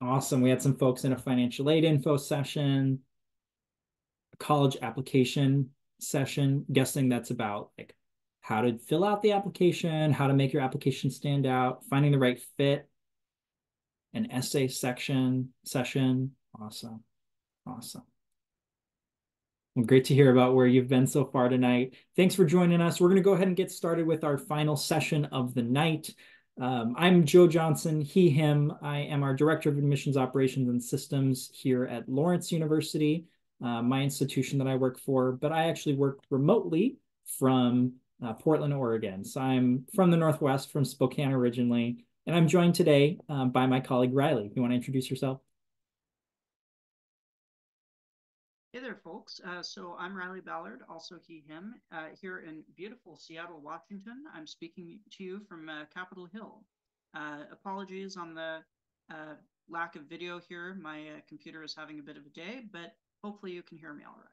Awesome. We had some folks in a financial aid info session, a college application session. Guessing that's about like how to fill out the application, how to make your application stand out, finding the right fit, an essay section session. Awesome. Awesome. Well, great to hear about where you've been so far tonight. Thanks for joining us. We're going to go ahead and get started with our final session of the night. I'm Joe Johnson, he, him. I am our Director of Admissions Operations and Systems here at Lawrence University, my institution that I work for, but I actually work remotely from Portland, Oregon. So I'm from the Northwest, from Spokane originally, and I'm joined today by my colleague Riley. You want to introduce yourself? Hey there, folks. So I'm Riley Ballard, also he, him, here in beautiful Seattle, Washington. I'm speaking to you from Capitol Hill. Apologies on the uh, lack of video here. My computer is having a bit of a day, but hopefully you can hear me all right.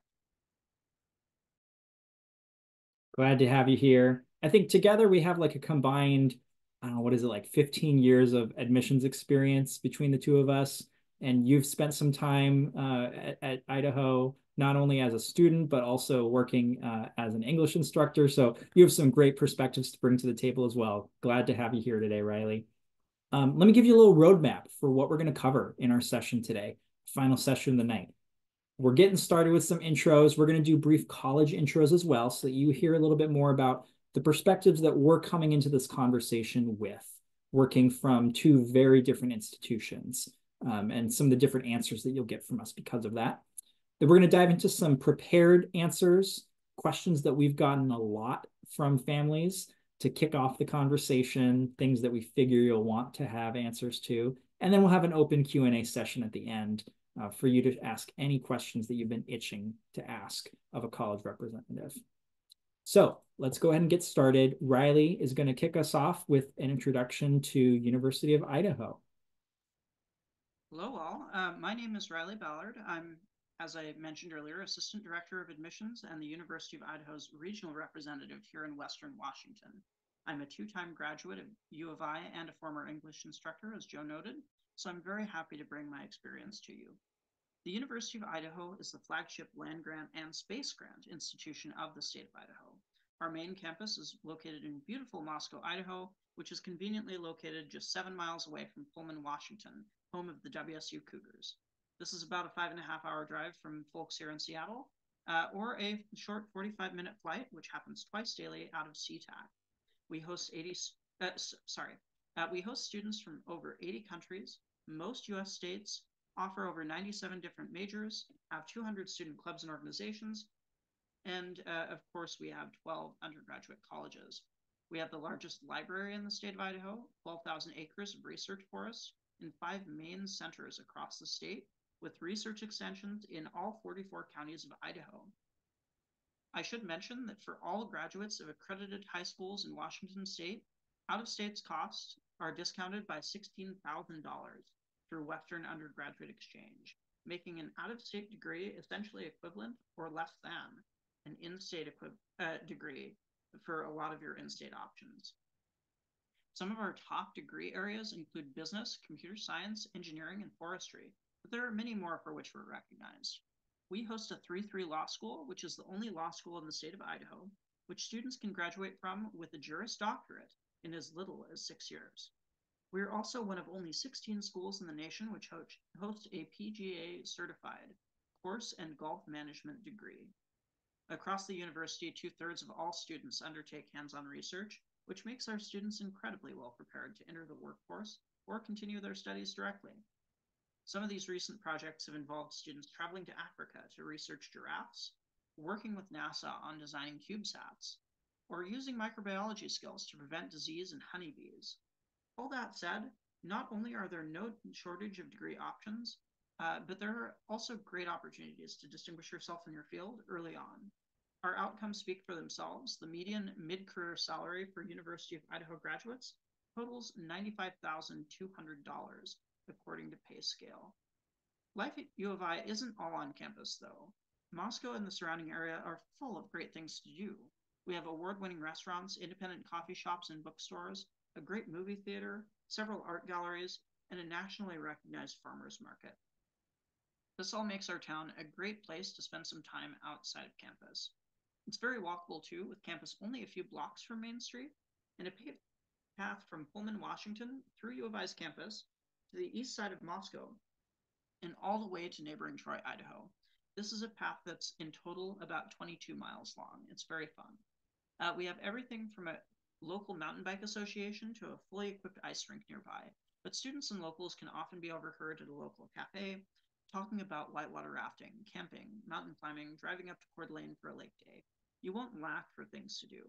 Glad to have you here. I think together we have like a combined, I don't know, what is it, like 15 years of admissions experience between the two of us. And you've spent some time at Idaho, not only as a student, but also working as an English instructor. So you have some great perspectives to bring to the table as well. Glad to have you here today, Riley. Let me give you a little roadmap for what we're going to cover in our session today, final session of the night. We're getting started with some intros. We're going to do brief college intros as well, so that you hear a little bit more about the perspectives that we're coming into this conversation with, working from two very different institutions, and some of the different answers that you'll get from us because of that. Then we're going to dive into some prepared answers, questions that we've gotten a lot from families to kick off the conversation, things that we figure you'll want to have answers to. And then we'll have an open Q&A session at the end for you to ask any questions that you've been itching to ask of a college representative. So let's go ahead and get started. Riley is going to kick us off with an introduction to University of Idaho. Hello, all. My name is Riley Ballard. I'm, as I mentioned earlier, Assistant Director of Admissions and the University of Idaho's regional representative here in Western Washington. I'm a two-time graduate of U of I and a former English instructor, as Joe noted, so I'm very happy to bring my experience to you. The University of Idaho is the flagship land grant and space grant institution of the state of Idaho. Our main campus is located in beautiful Moscow, Idaho, which is conveniently located just 7 miles away from Pullman, Washington, home of the WSU Cougars. This is about a 5.5 hour drive from folks here in Seattle, or a short 45-minute flight, which happens twice daily out of SeaTac. We host 80, we host students from over 80 countries, most U.S. states, offer over 97 different majors, have 200 student clubs and organizations, and of course, we have 12 undergraduate colleges. We have the largest library in the state of Idaho, 12,000 acres of research forests, and 5 main centers across the state, with research extensions in all 44 counties of Idaho. I should mention that for all graduates of accredited high schools in Washington state, out-of-state costs are discounted by $16,000 through Western Undergraduate Exchange, making an out-of-state degree essentially equivalent or less than an in-state degree for a lot of your in-state options. Some of our top degree areas include business, computer science, engineering, and forestry, but there are many more for which we're recognized. We host a 3-3 law school, which is the only law school in the state of Idaho, which students can graduate from with a Juris Doctorate in as little as 6 years. We are also one of only 16 schools in the nation which host a PGA certified course and golf management degree. Across the university, 2/3 of all students undertake hands-on research, which makes our students incredibly well prepared to enter the workforce or continue their studies directly. Some of these recent projects have involved students traveling to Africa to research giraffes, working with NASA on designing CubeSats, or using microbiology skills to prevent disease in honeybees. All that said, not only are there no shortage of degree options, but there are also great opportunities to distinguish yourself in your field early on. Our outcomes speak for themselves. The median mid-career salary for University of Idaho graduates totals $95,200, according to PayScale. Life at U of I isn't all on campus, though. Moscow and the surrounding area are full of great things to do. We have award-winning restaurants, independent coffee shops and bookstores, a great movie theater, several art galleries, and a nationally recognized farmers market. This all makes our town a great place to spend some time outside of campus. It's very walkable too, with campus only a few blocks from Main Street and a paved path from Pullman, Washington through U of I's campus to the east side of Moscow and all the way to neighboring Troy, Idaho. This is a path that's in total about 22 miles long. It's very fun. We have everything from a local mountain bike association to a fully equipped ice rink nearby, but students and locals can often be overheard at a local cafe talking about whitewater rafting, camping, mountain climbing, driving up to Coeur d'Alene for a lake day. You won't lack for things to do.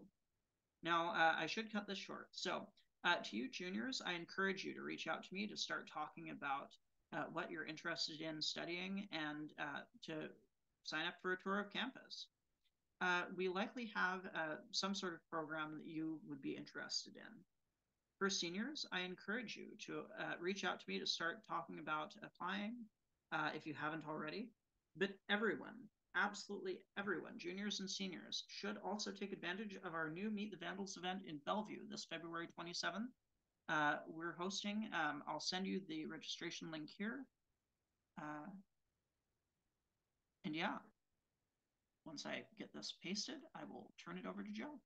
Now, I should cut this short. So, to you juniors, I encourage you to reach out to me to start talking about what you're interested in studying and to sign up for a tour of campus. We likely have some sort of program that you would be interested in. For seniors, I encourage you to reach out to me to start talking about applying if you haven't already. But everyone, absolutely everyone, juniors and seniors, should also take advantage of our new Meet the Vandals event in Bellevue this February 27th. We're hosting, I'll send you the registration link here. And yeah, once I get this pasted, I will turn it over to Joe.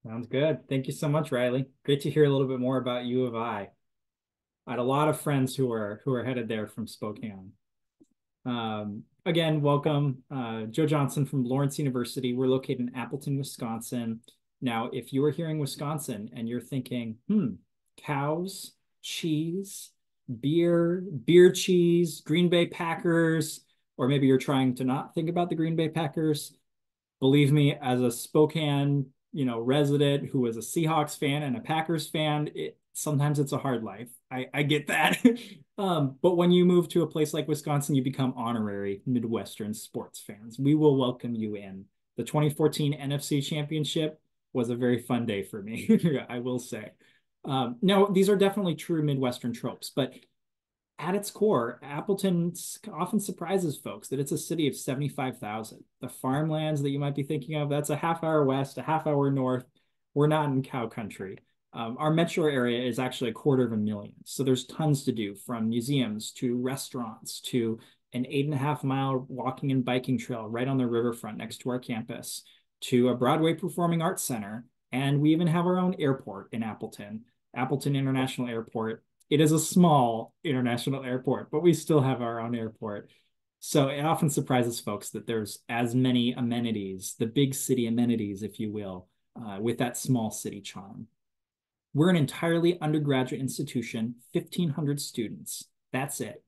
Sounds good. Thank you so much, Riley. Great to hear a little bit more about U of I. I had a lot of friends who are headed there from Spokane. Again, welcome. Joe Johnson from Lawrence University. We're located in Appleton, Wisconsin. Now, if you are hearing Wisconsin and you're thinking, cows, cheese, beer cheese, Green Bay Packers, or maybe you're trying to not think about the Green Bay Packers, believe me, as a Spokane, resident who is a Seahawks fan and a Packers fan, sometimes it's a hard life. I get that. But when you move to a place like Wisconsin, you become honorary Midwestern sports fans. We will welcome you in. The 2014 NFC Championship was a very fun day for me, I will say. Now, these are definitely true Midwestern tropes, but at its core, Appleton often surprises folks that it's a city of 75,000. The farmlands that you might be thinking of, that's a half hour west, a half hour north. We're not in cow country. Our metro area is actually 250,000. So there's tons to do, from museums to restaurants to an 8.5-mile walking and biking trail right on the riverfront next to our campus, to a Broadway Performing Arts Center. And we even have our own airport in Appleton, Appleton International Airport. It is a small international airport, but we still have our own airport. So it often surprises folks that there's as many amenities, the big city amenities, if you will, with that small city charm. We're an entirely undergraduate institution, 1,500 students. That's it.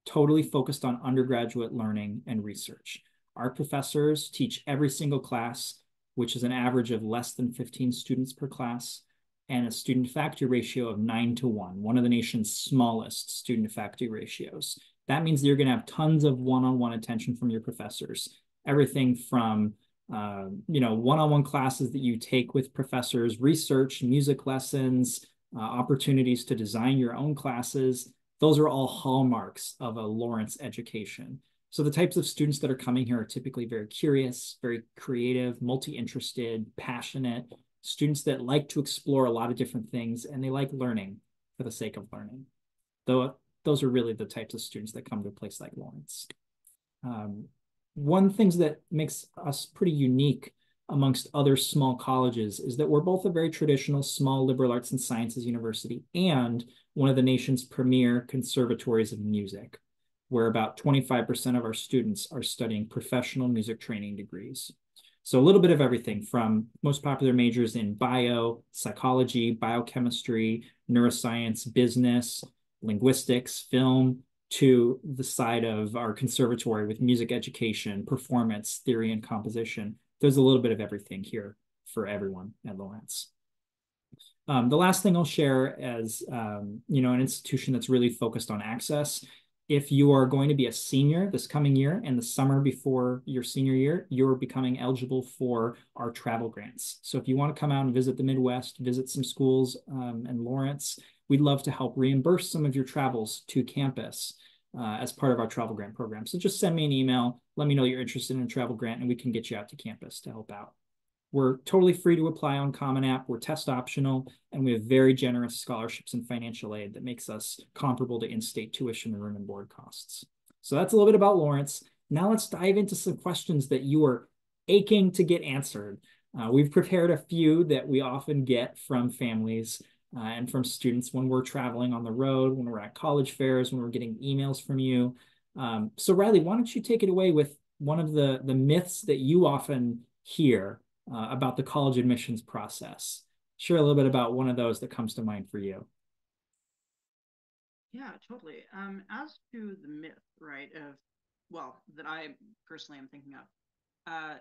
Totally focused on undergraduate learning and research. Our professors teach every single class, which is an average of less than 15 students per class, and a student faculty ratio of 9-to-1, one of the nation's smallest student faculty ratios. That means that you're going to have tons of one-on-one attention from your professors. Everything from one-on-one classes that you take with professors, research, music lessons, opportunities to design your own classes. Those are all hallmarks of a Lawrence education. So the types of students that are coming here are typically very curious, very creative, multi-interested, passionate, students that like to explore a lot of different things, and they like learning for the sake of learning. Though those are really the types of students that come to a place like Lawrence. One of the things that makes us pretty unique amongst other small colleges is that we're both a very traditional small liberal arts and sciences university and one of the nation's premier conservatories of music, where about 25% of our students are studying professional music training degrees. So a little bit of everything, from most popular majors in bio, psychology, biochemistry, neuroscience, business, linguistics, film, to the side of our conservatory with music education, performance, theory, and composition. There's a little bit of everything here for everyone at Lawrence. The last thing I'll share as an institution that's really focused on access. If you are going to be a senior this coming year and the summer before your senior year, you're becoming eligible for our travel grants. So if you want to come out and visit the Midwest, visit some schools in Lawrence, we'd love to help reimburse some of your travels to campus as part of our travel grant program. So just send me an email, let me know you're interested in a travel grant, and we can get you out to campus to help out. We're totally free to apply on Common App. We're test optional, and we have very generous scholarships and financial aid that makes us comparable to in-state tuition and room and board costs. So that's a little bit about Lawrence. Now let's dive into some questions that you are aching to get answered. We've prepared a few that we often get from families and from students when we're traveling on the road, when we're at college fairs, when we're getting emails from you. So Riley, why don't you take it away with one of the myths that you often hear about the college admissions process? Share a little bit about one of those that comes to mind for you. Yeah, totally. As to the myth, right, that I personally am thinking of, uh,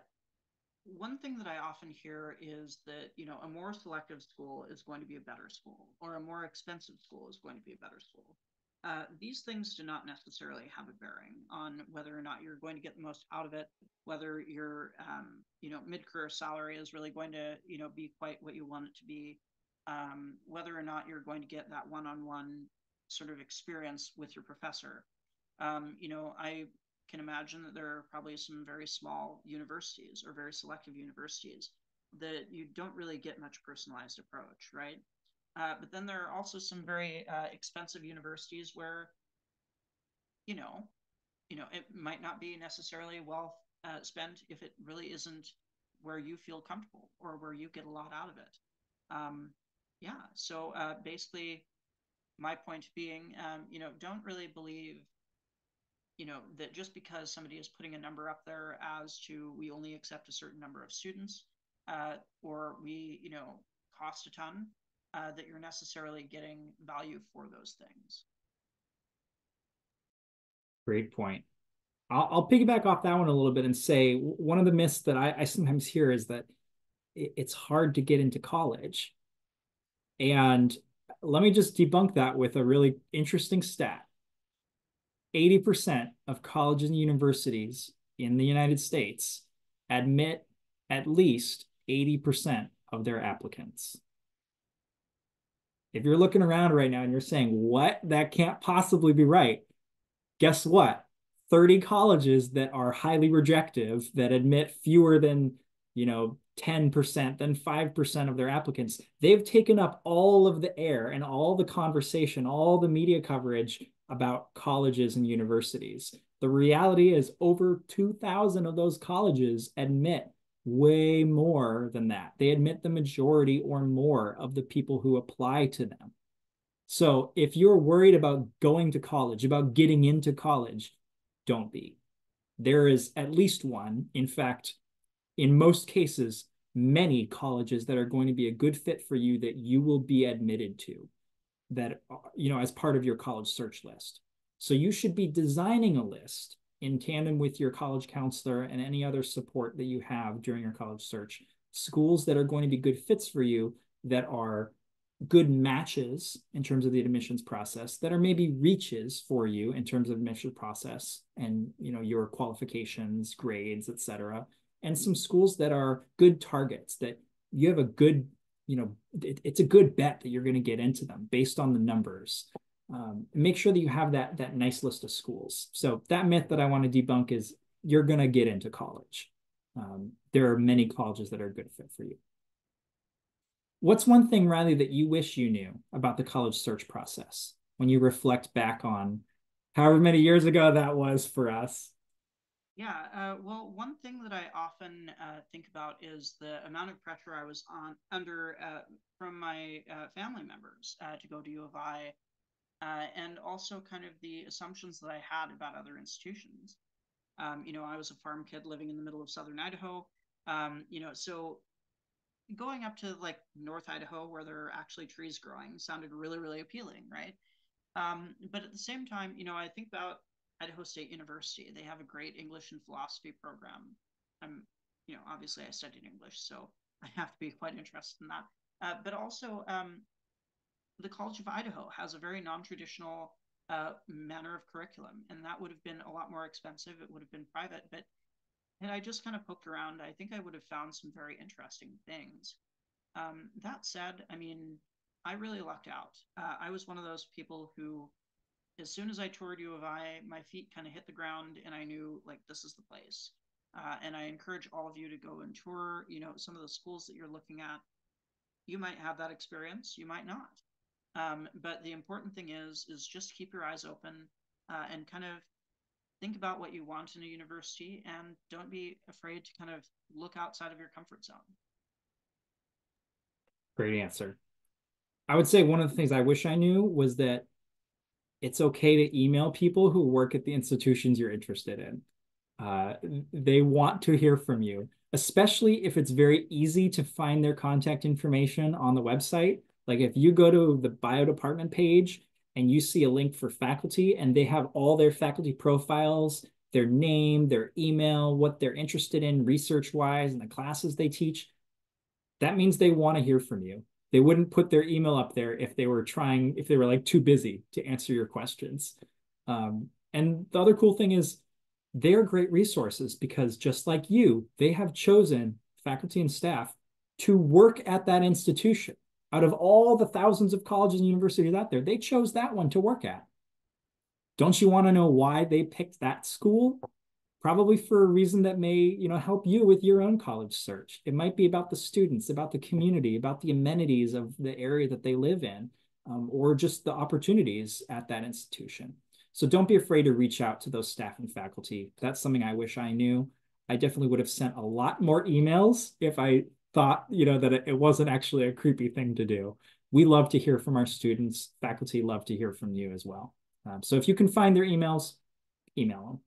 one thing that I often hear is that, a more selective school is going to be a better school, or a more expensive school is going to be a better school. These things do not necessarily have a bearing on whether or not you're going to get the most out of it, whether your, mid-career salary is really going to, be quite what you want it to be, whether or not you're going to get that one-on-one sort of experience with your professor. I can imagine that there are probably some very small universities or very selective universities that you don't really get much personalized approach, right? But then there are also some very expensive universities where, you know, it might not be necessarily well spent if it really isn't where you feel comfortable or where you get a lot out of it. Yeah. So basically, my point being, don't really believe that just because somebody is putting a number up there as to we only accept a certain number of students, or we cost a ton, that you're necessarily getting value for those things. Great point. I'll piggyback off that one a little bit and say one of the myths that I sometimes hear is that it's hard to get into college. And let me just debunk that with a really interesting stat. 80% of colleges and universities in the United States admit at least 80% of their applicants. If you're looking around right now and you're saying, what? That can't possibly be right. Guess what? 30 colleges that are highly rejective, that admit fewer than, 10%, then 5% of their applicants, they've taken up all of the air and all the conversation, all the media coverage about colleges and universities. The reality is over 2,000 of those colleges admit way more than that. They admit the majority or more of the people who apply to them. So if you're worried about going to college, about getting into college, don't be. There is at least one. In fact, in most cases, many colleges that are going to be a good fit for you that you will be admitted to, that, as part of your college search list. So you should be designing a list in tandem with your college counselor and any other support that you have during your college search, schools that are going to be good fits for you, that are good matches in terms of the admissions process, that are maybe reaches for you in terms of admissions process and your qualifications, grades, etc. And some schools that are good targets, that you have a good, it's a good bet that you're going to get into them based on the numbers. Make sure that you have that nice list of schools. So that myth that I want to debunk is you're going to get into college. There are many colleges that are a good fit for you. What's one thing, Riley, that you wish you knew about the college search process when you reflect back on however many years ago that was for us? Yeah, well, one thing that I often think about is the amount of pressure I was under from my family members to go to U of I, and also kind of the assumptions that I had about other institutions. I was a farm kid living in the middle of southern Idaho. So going up to like North Idaho, where there are actually trees growing, sounded really, really appealing, right? But at the same time, I think about Idaho State University. They have a great English and philosophy program. Obviously I studied English, so I have to be quite interested in that. But also, the College of Idaho has a very non-traditional manner of curriculum, and that would have been a lot more expensive. It would have been private, but and I just kind of poked around. I think I would have found some very interesting things. That said, I mean, I really lucked out. I was one of those people who, as soon as I toured U of I, my feet kind of hit the ground and I knew, like, this is the place. And I encourage all of you to go and tour, some of the schools that you're looking at. You might have that experience, you might not. But the important thing is just keep your eyes open and kind of think about what you want in a university, and don't be afraid to kind of look outside of your comfort zone. Great answer. I would say one of the things I wish I knew was that it's okay to email people who work at the institutions you're interested in. Uh, they want to hear from you, especially if it's very easy to find their contact information on the website. Like if you go to the bio department page and you see a link for faculty and they have all their faculty profiles, their name, their email, what they're interested in research-wise, and the classes they teach, that means they want to hear from you. They wouldn't put their email up there if they were like too busy to answer your questions. And the other cool thing is they're great resources because just like you, they have chosen faculty and staff to work at that institution. Out of all the thousands of colleges and universities out there, they chose that one to work at. Don't you want to know why they picked that school? Probably for a reason that may, help you with your own college search. It might be about the students, about the community, about the amenities of the area that they live in, or just the opportunities at that institution. So don't be afraid to reach out to those staff and faculty. That's something I wish I knew. I definitely would have sent a lot more emails if I thought, that it wasn't actually a creepy thing to do. We love to hear from our students. Faculty love to hear from you as well. So if you can find their emails, email them.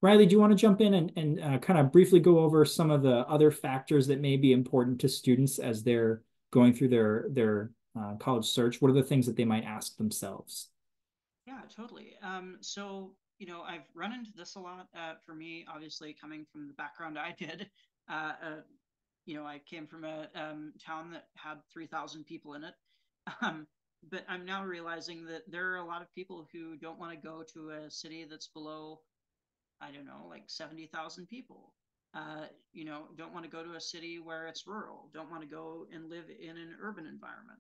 Riley, do you want to jump in and kind of briefly go over some of the other factors that may be important to students as they're going through their college search? What are the things that they might ask themselves? Yeah, totally. So, I've run into this a lot. For me, obviously, coming from the background I did, I came from a town that had 3,000 people in it. But I'm now realizing that there are a lot of people who don't want to go to a city that's below, I don't know, like 70,000 people. Don't want to go to a city where it's rural, don't want to go and live in an urban environment.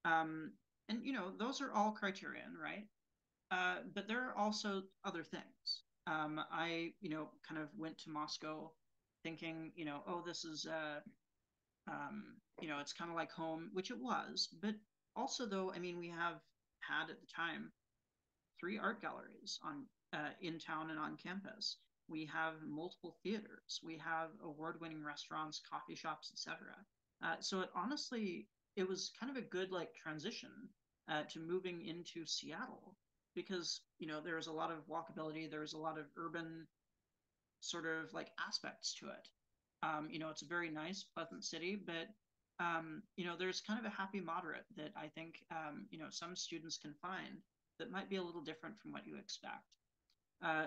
And, those are all criterion, right? But there are also other things. Kind of went to Moscow thinking, oh, this is, it's kind of like home, which it was. But also, though, I mean, we have had at the time 3 art galleries on in town and on campus. We have multiple theaters. We have award-winning restaurants, coffee shops, etc. So it was kind of a good like transition to moving into Seattle because there was a lot of walkability. There was a lot of urban sort of like aspects to it. It's a very nice, pleasant city, but there's kind of a happy moderate that I think some students can find that might be a little different from what you expect.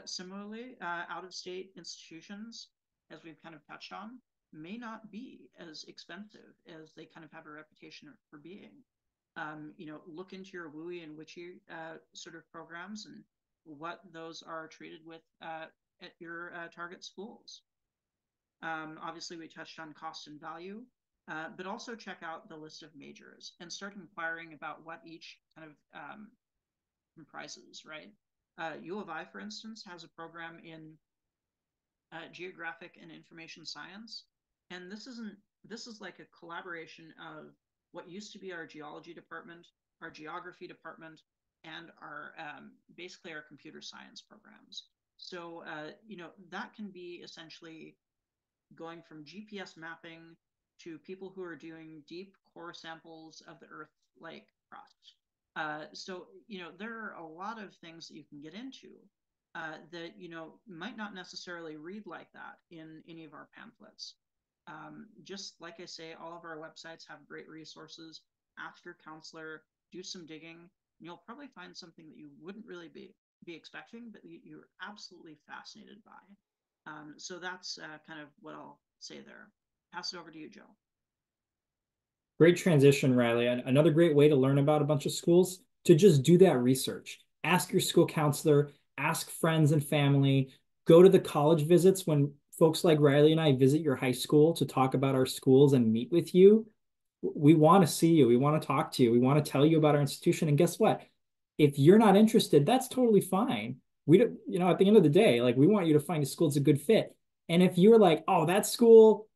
Similarly, out-of-state institutions, as we've kind of touched on, may not be as expensive as they kind of have a reputation for being. Look into your WUI and WICHE sort of programs and what those are treated with at your target schools. Obviously, we touched on cost and value, but also check out the list of majors and start inquiring about what each kind of comprises, right? U of I, for instance, has a program in geographic and information science. And this is like a collaboration of what used to be our geology department, our geography department, and our basically our computer science programs. So, that can be essentially going from GPS mapping to people who are doing deep core samples of the Earth like crust. So, there are a lot of things that you can get into that, might not necessarily read like that in any of our pamphlets. Just like I say, all of our websites have great resources. Ask your counselor, do some digging, and you'll probably find something that you wouldn't really be expecting, but you're absolutely fascinated by. So that's kind of what I'll say there. Pass it over to you, Joe. Great transition, Riley. Another great way to learn about a bunch of schools, to just do that research. Ask your school counselor, ask friends and family, go to the college visits when folks like Riley and I visit your high school to talk about our schools and meet with you. We want to see you. We want to talk to you. We want to tell you about our institution. And guess what? If you're not interested, that's totally fine. We don't, at the end of the day, like we want you to find a school that's a good fit. And if you're like, oh, that school,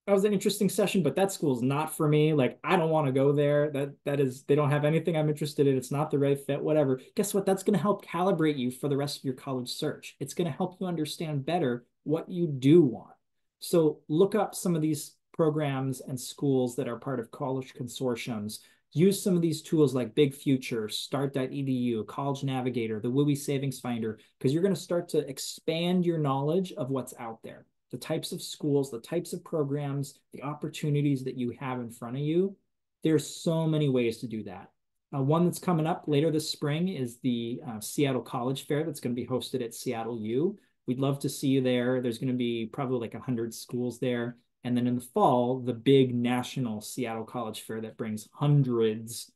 that was an interesting session, but that school's not for me. Like, I don't want to go there. They don't have anything I'm interested in. It's not the right fit, whatever. Guess what? That's going to help calibrate you for the rest of your college search. It's going to help you understand better what you do want. So look up some of these programs and schools that are part of college consortiums. Use some of these tools like Big Future, Start.edu, College Navigator, the WUI Savings Finder, because you're going to start to expand your knowledge of what's out there, the types of schools, the types of programs, the opportunities that you have in front of you. There's so many ways to do that. One that's coming up later this spring is the Seattle College Fair that's going to be hosted at Seattle U. We'd love to see you there. There's going to be probably like 100 schools there. And then in the fall, the big national Seattle College Fair that brings hundreds,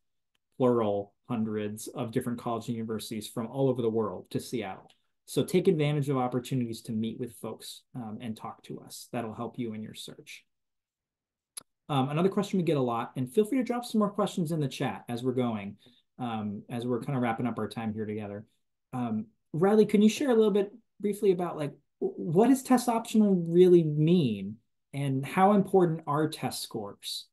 plural hundreds of different colleges and universities from all over the world to Seattle. So take advantage of opportunities to meet with folks and talk to us. That'll help you in your search. Another question we get a lot, and feel free to drop some more questions in the chat as we're going, as we're kind of wrapping up our time here together. Riley, can you share a little bit briefly about like, what does test optional really mean and how important are test scores?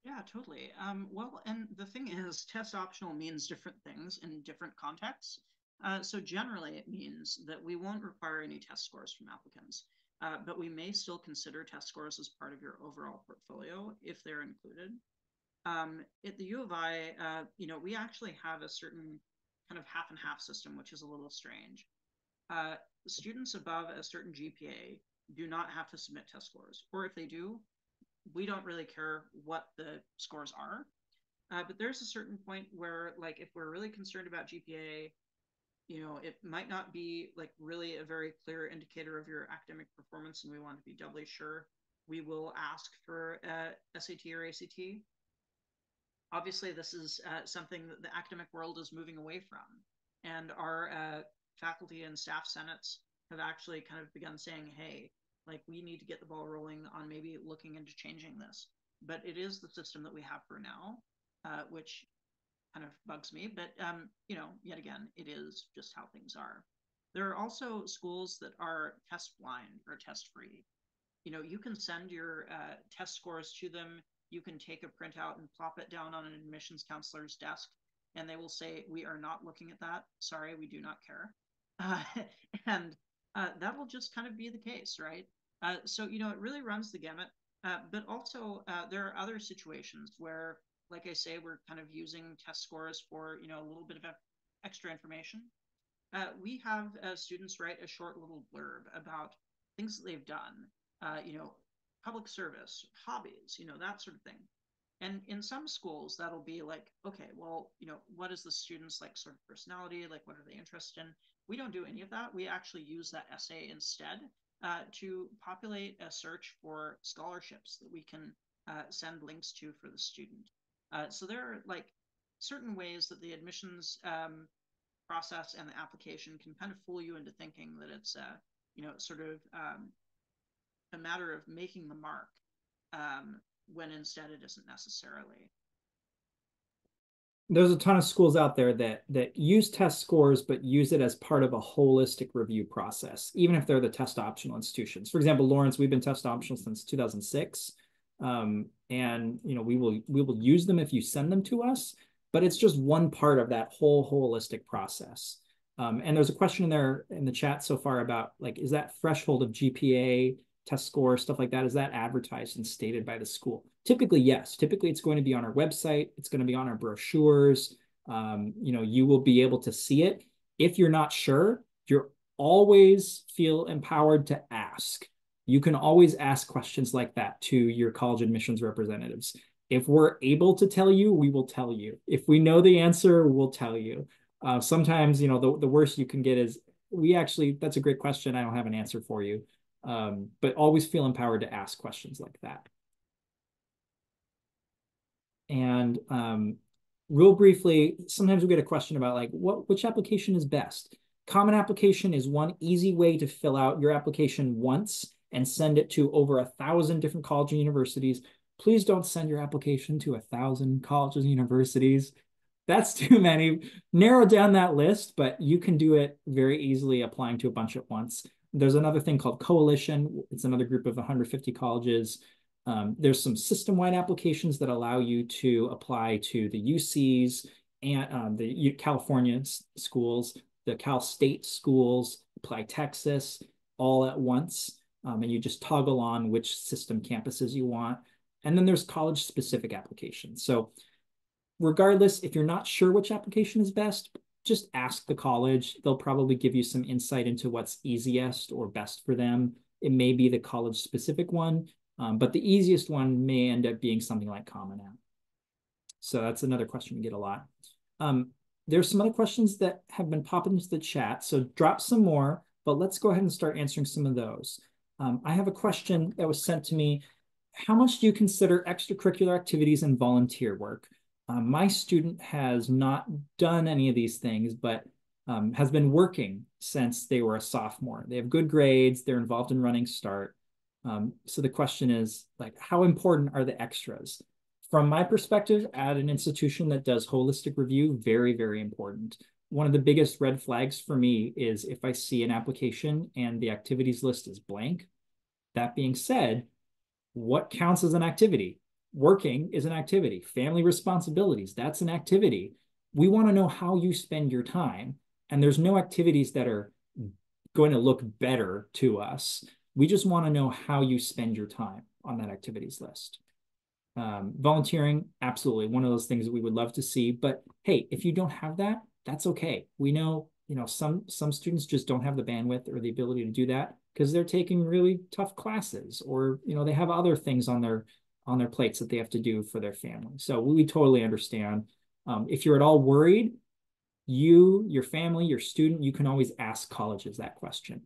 Yeah, totally. Well, and the thing is, test optional means different things in different contexts. So generally, it means that we won't require any test scores from applicants, but we may still consider test scores as part of your overall portfolio if they're included. At the U of I, we actually have a certain kind of half and half system, which is a little strange. Students above a certain GPA do not have to submit test scores, or if they do, we don't really care what the scores are. But there's a certain point where, like, if we're really concerned about GPA, it might not be like really a very clear indicator of your academic performance, and we want to be doubly sure. We will ask for SAT or ACT. Obviously, this is something that the academic world is moving away from, and our faculty and staff senates have actually kind of begun saying, hey, like we need to get the ball rolling on maybe looking into changing this. But it is the system that we have for now, which kind of bugs me, but yet again, it is just how things are. There are also schools that are test blind or test free. You can send your test scores to them. You can take a printout and plop it down on an admissions counselor's desk, and they will say, we are not looking at that. Sorry, we do not care. And that will just kind of be the case, right? So, it really runs the gamut. But also, there are other situations where, like I say, we're kind of using test scores for, a little bit of extra information. We have students write a short little blurb about things that they've done, public service, hobbies, that sort of thing. And in some schools, that'll be like, okay, well, what is the student's like sort of personality? Like, what are they interested in? We don't do any of that. We actually use that essay instead to populate a search for scholarships that we can send links to for the student. So there are like certain ways that the admissions process and the application can kind of fool you into thinking that it's sort of a matter of making the mark when instead it isn't necessarily. There's a ton of schools out there that use test scores, but use it as part of a holistic review process, even if they're the test optional institutions. For example, Lawrence, we've been test optional since 2006. And we will use them if you send them to us, but it's just one part of that whole holistic process. And there's a question in there in the chat so far about like, is that threshold of GPA, test score, stuff like that, is that advertised and stated by the school? Typically, yes. Typically, it's going to be on our website. It's going to be on our brochures. You will be able to see it. If you're not sure, you're always feel empowered to ask. You can always ask questions like that to your college admissions representatives. If we're able to tell you, we will tell you. If we know the answer, we'll tell you. Sometimes, the worst you can get is, that's a great question. I don't have an answer for you. But always feel empowered to ask questions like that. And real briefly, sometimes we get a question about like, which application is best? Common Application is one easy way to fill out your application once and send it to over 1,000 different colleges and universities. Please don't send your application to 1,000 colleges and universities. That's too many. Narrow down that list, but you can do it very easily applying to a bunch at once. There's another thing called Coalition. It's another group of 150 colleges. There's some system-wide applications that allow you to apply to the UCs and the California schools, the Cal State schools, apply Texas all at once. And you just toggle on which system campuses you want. And then there's college-specific applications. So regardless, if you're not sure which application is best, just ask the college. They'll probably give you some insight into what's easiest or best for them. It may be the college-specific one, but the easiest one may end up being something like Common App. So that's another question we get a lot. There's some other questions that have been popping into the chat, so drop some more, but let's go ahead and start answering some of those. I have a question that was sent to me. How much do you consider extracurricular activities and volunteer work? My student has not done any of these things, but has been working since they were a sophomore. They have good grades. They're involved in Running Start. So the question is, like, how important are the extras? From my perspective, at an institution that does holistic review, very, very important. One of the biggest red flags for me is if I see an application and the activities list is blank. That being said, what counts as an activity? Working is an activity. Family responsibilities, that's an activity. We want to know how you spend your time. And there's no activities that are going to look better to us. We just want to know how you spend your time on that activities list. Volunteering, absolutely one of those things that we would love to see. But hey, if you don't have that, that's okay. We know, some students just don't have the bandwidth or the ability to do that because they're taking really tough classes, or they have other things on their plates that they have to do for their family. So we totally understand. If you're at all worried, your family, your student, you can always ask colleges that question.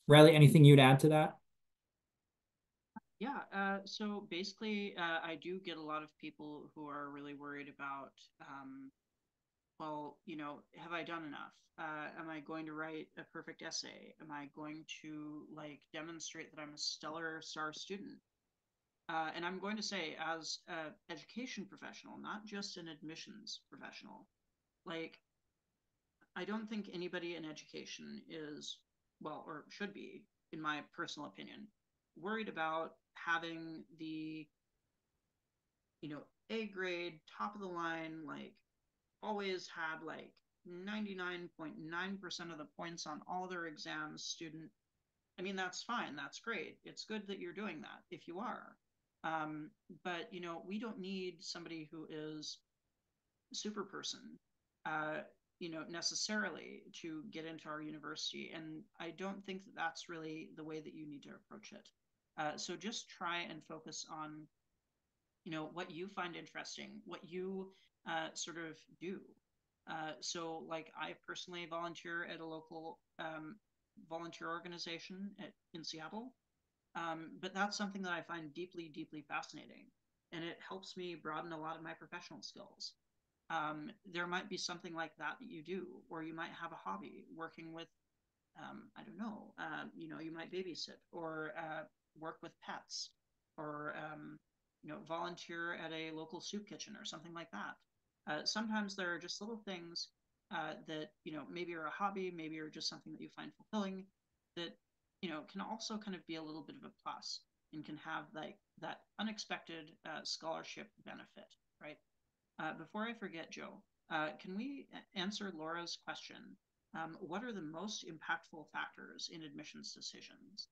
Riley, anything you'd add to that? Yeah, so basically, I do get a lot of people who are really worried about, well, have I done enough? Am I going to write a perfect essay? Am I going to demonstrate that I'm a stellar star student? And I'm going to say, as an education professional, not just an admissions professional, I don't think anybody in education is, well, or should be, in my personal opinion, worried about having the, A grade, top of the line, always had 99.9% of the points on all their exams student. I mean, that's fine. That's great. It's good that you're doing that if you are. But, we don't need somebody who is super person, necessarily to get into our university. And I don't think that that's really the way that you need to approach it. So just try and focus on, what you find interesting, what you sort of do. So I personally volunteer at a local volunteer organization in Seattle. But that's something that I find deeply, deeply fascinating. And it helps me broaden a lot of my professional skills. There might be something like that you do, or you might have a hobby working with, I don't know, you might babysit or work with pets, or, volunteer at a local soup kitchen or something like that. Sometimes there are just little things that, maybe are a hobby, maybe are just something that you find fulfilling that, can also kind of be a little bit of a plus and can have that unexpected scholarship benefit, right? Before I forget, Joe, can we answer Laura's question? What are the most impactful factors in admissions decisions?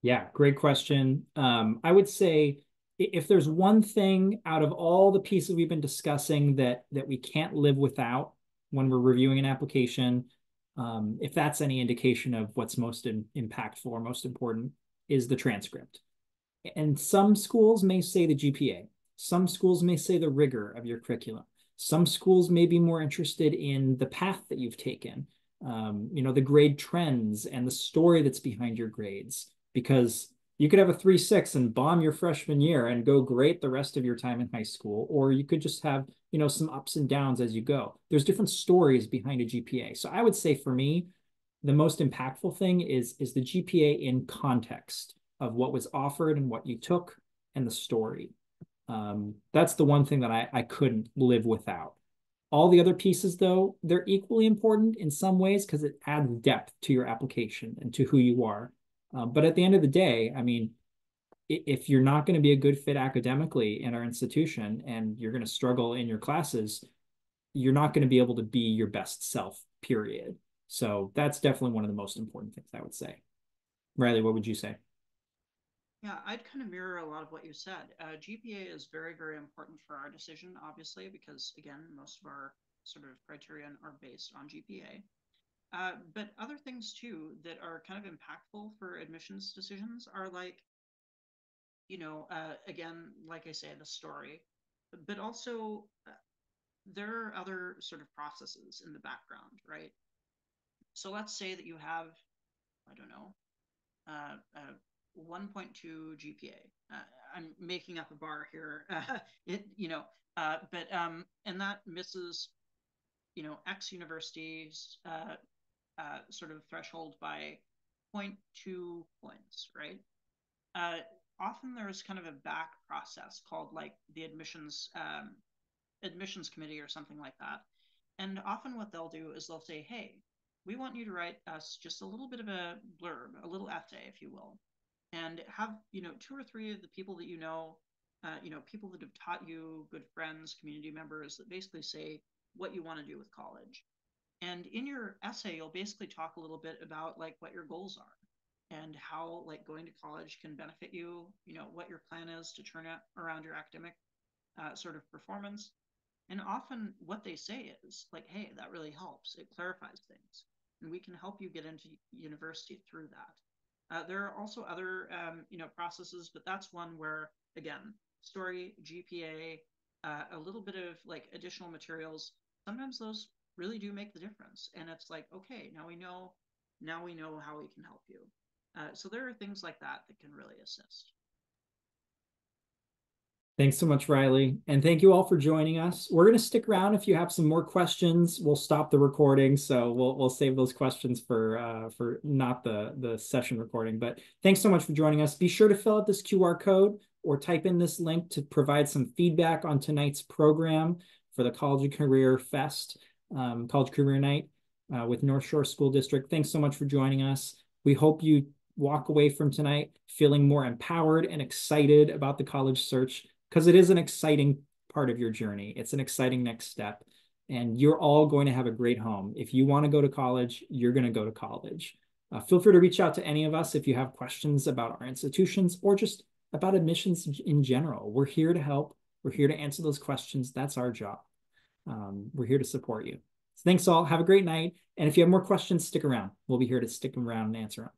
Yeah, great question. I would say if there's one thing out of all the pieces we've been discussing that we can't live without when we're reviewing an application, if that's any indication of what's most impactful or most important, is the transcript. And some schools may say the GPA. Some schools may say the rigor of your curriculum. Some schools may be more interested in the path that you've taken, the grade trends and the story that's behind your grades. Because you could have a 3.6 and bomb your freshman year and go great the rest of your time in high school, or you could just have, some ups and downs as you go. There's different stories behind a GPA. So I would say for me, the most impactful thing is the GPA in context of what was offered and what you took and the story. That's the one thing that I couldn't live without. All the other pieces, though, they're equally important in some ways because it adds depth to your application and to who you are. But at the end of the day, I mean, if you're not going to be a good fit academically in our institution and you're going to struggle in your classes, you're not going to be able to be your best self, period. So that's definitely one of the most important things I would say. Riley, what would you say? Yeah, I'd kind of mirror a lot of what you said. GPA is very, very important for our decision, obviously, because again, most of our sort of criterion are based on GPA. But other things too that are kind of impactful for admissions decisions are like, again, like I say, the story, but also there are other sort of processes in the background, right? So let's say that you have, I don't know, a 1.2 GPA. I'm making up a bar here. And that misses, X universities sort of threshold by zero point 0.2 points, right? Uh, Often there's kind of a back process called like the admissions committee or something like that. And often what they'll do is they'll say, hey, we want you to write us just a little bit of a blurb, a little essay, if you will, and have, two or three of the people that people that have taught you, good friends, community members that basically say what you want to do with college. And in your essay, you'll basically talk a little bit about like what your goals are and how like going to college can benefit you, what your plan is to turn around your academic sort of performance. And often what they say is like, hey, that really helps. It clarifies things. And we can help you get into university through that. There are also other, processes, but that's one where, again, story, GPA, a little bit of like additional materials, sometimes those really do make the difference. And it's like, okay, now we know how we can help you. So there are things like that that can really assist. Thanks so much, Riley. And thank you all for joining us. We're going to stick around if you have some more questions. We'll stop the recording, so we'll save those questions for not the session recording. But thanks so much for joining us. Be sure to fill out this QR code or type in this link to provide some feedback on tonight's program for the College and Career Fest, College Career Night with North Shore School District. Thanks so much for joining us. We hope you walk away from tonight feeling more empowered and excited about the college search, because it is an exciting part of your journey. It's an exciting next step. And you're all going to have a great home. If you want to go to college, you're going to go to college. Feel free to reach out to any of us if you have questions about our institutions or just about admissions in general. We're here to help. We're here to answer those questions. That's our job. We're here to support you. So thanks all. Have a great night. And if you have more questions, stick around. We'll be here to stick around and answer them.